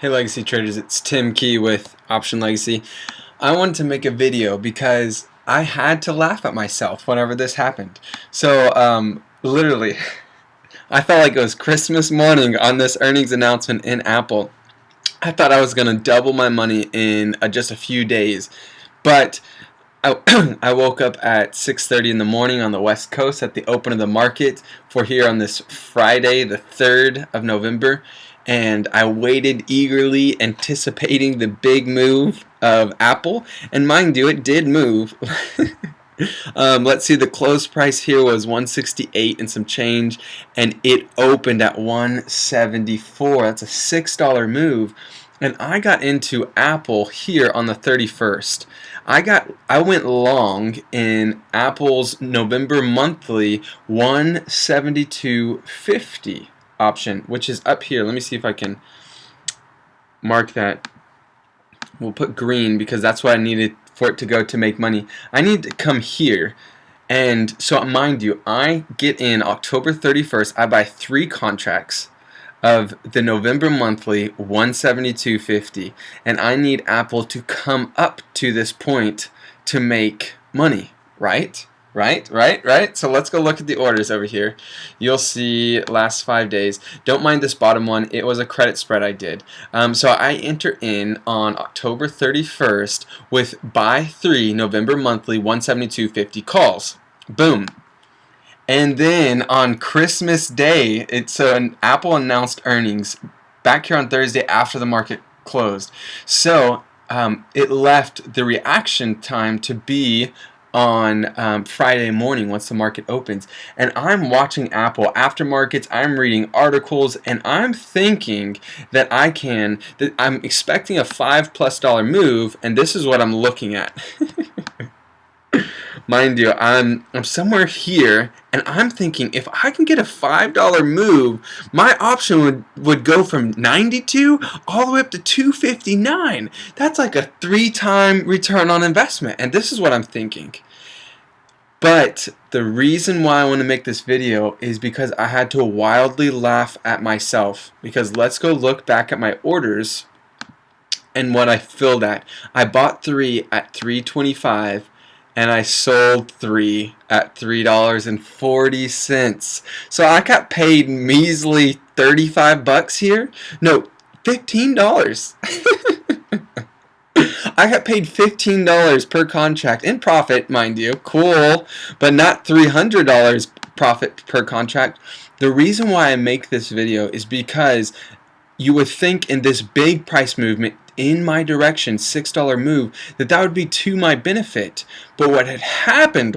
Hey Legacy Traders, it's Tim Key with Option Legacy. I wanted to make a video because I had to laugh at myself whenever this happened. So literally, I felt like it was Christmas morning on this earnings announcement in Apple. I thought I was going to double my money in just a few days, but I woke up at 6:30 in the morning on the West Coast at the open of the market for here on this Friday, the 3rd of November, and I waited eagerly, anticipating the big move of Apple. And mind you, it did move. Let's see, the close price here was 168 and some change, and it opened at 174. That's a $6 move. And I got into Apple here on the 31st. I went long in Apple's November monthly 172.50 option, which is up here. Let me see if I can mark that. We'll put green because that's what I needed for it to go to make money. I need to come here. And so mind you, I get in October 31st. I buy 3 contracts of the November monthly 172.50, and I need Apple to come up to this point to make money, right? So let's go look at the orders over here. You'll see last 5 days. Don't mind this bottom one. It was a credit spread I did. So I enter in on October 31st with buy 3 November monthly 172.50 calls. Boom. And then on Christmas Day, Apple announced earnings back here on Thursday after the market closed. So it left the reaction time to be on Friday morning once the market opens. And I'm watching Apple after markets, I'm reading articles, and I'm thinking that I'm expecting a $5+ move, and this is what I'm looking at. Mind you, I'm somewhere here, and I'm thinking if I can get a $5 move, my option would go from 92 all the way up to 259. That's like a 3-time return on investment, and this is what I'm thinking. But the reason why I want to make this video is because I had to wildly laugh at myself. Because let's go look back at my orders and what I filled at. I bought 3 at $3.25. And I sold 3 at $3.40. So I got paid measly 35 bucks here. No, $15. I got paid $15 per contract in profit, mind you. Cool, but not $300 profit per contract. The reason why I make this video is because you would think in this big price movement in my direction, $6 move, that would be to my benefit. But what had happened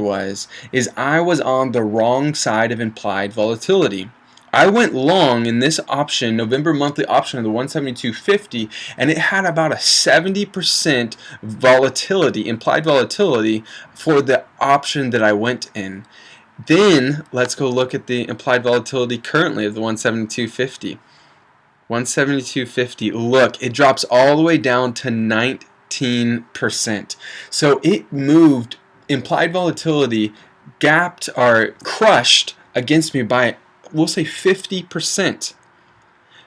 is I was on the wrong side of implied volatility. I went long in this option, November monthly option of the 172.50, and it had about a 70% volatility, implied volatility for the option that I went in. Then let's go look at the implied volatility currently of the 172.50. 172.50. Look, it drops all the way down to 19%. So it moved, implied volatility gapped or crushed against me by, we'll say, 50%.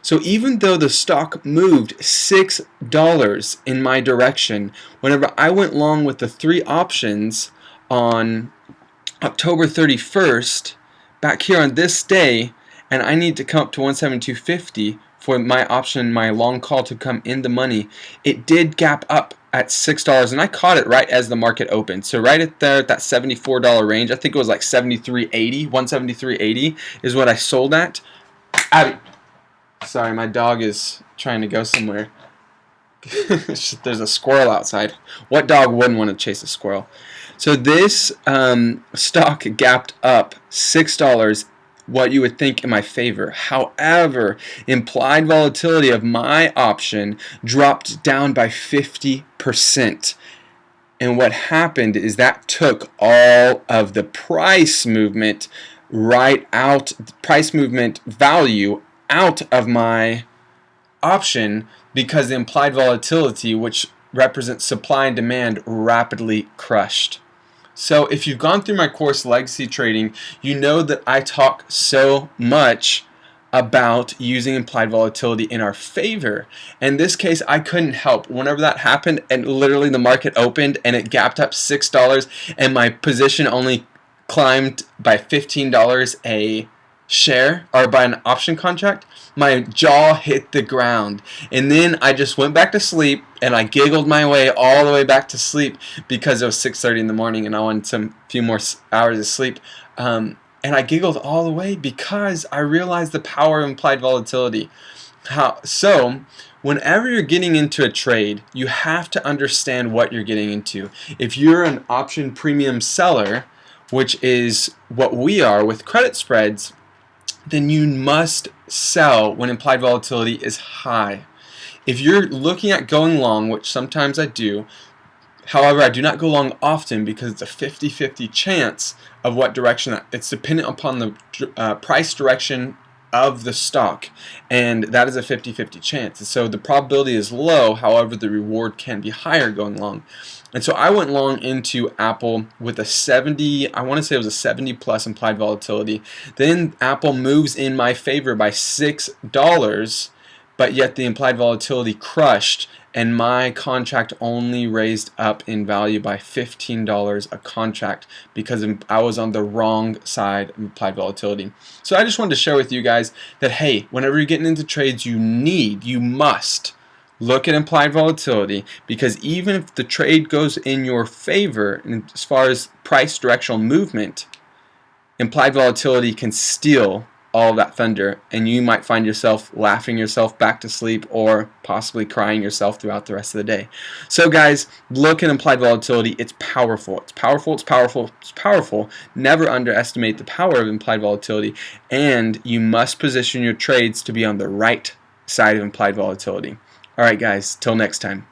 So even though the stock moved $6 in my direction, whenever I went long with the 3 options on October 31st, back here on this day, and I need to come up to 172.50 for my option, my long call to come in the money, it did gap up at $6, and I caught it right as the market opened. So right at there, at that $74 range, I think it was like $73.80, $173.80 is what I sold at. Abby, sorry, my dog is trying to go somewhere. There's a squirrel outside. What dog wouldn't want to chase a squirrel? So this stock gapped up $6, what you would think in my favor. However, implied volatility of my option dropped down by 50%. And what happened is that took all of the price movement price movement value out of my option, because the implied volatility, which represents supply and demand, rapidly crushed. So if you've gone through my course Legacy Trading, you know that I talk so much about using implied volatility in our favor. In this case, I couldn't help. Whenever that happened and literally the market opened and it gapped up $6 and my position only climbed by $15 a share, or by an option contract, my jaw hit the ground. And then I just went back to sleep, and I giggled my way all the way back to sleep because it was 6:30 in the morning and I wanted some few more hours of sleep. And I giggled all the way because I realized the power of implied volatility. So whenever you're getting into a trade, you have to understand what you're getting into. If you're an option premium seller, which is what we are with credit spreads, then you must sell when implied volatility is high. If you're looking at going long, which sometimes I do, however, I do not go long often because it's a 50-50 chance of what direction. It's dependent upon the price direction of the stock, and that is a 50-50 chance. So the probability is low, however, the reward can be higher going long. And so I went long into Apple with a 70, I want to say it was a 70 plus implied volatility. Then Apple moves in my favor by $6, but yet the implied volatility crushed, and my contract only raised up in value by $15 a contract because I was on the wrong side of implied volatility. So I just wanted to share with you guys that, hey, whenever you're getting into trades, you must look at implied volatility, because even if the trade goes in your favor as far as price directional movement, implied volatility can steal all of that thunder, and you might find yourself laughing yourself back to sleep or possibly crying yourself throughout the rest of the day. So guys, look at implied volatility. It's powerful. It's powerful. It's powerful. It's powerful. Never underestimate the power of implied volatility, and you must position your trades to be on the right side of implied volatility. Alright guys, till next time.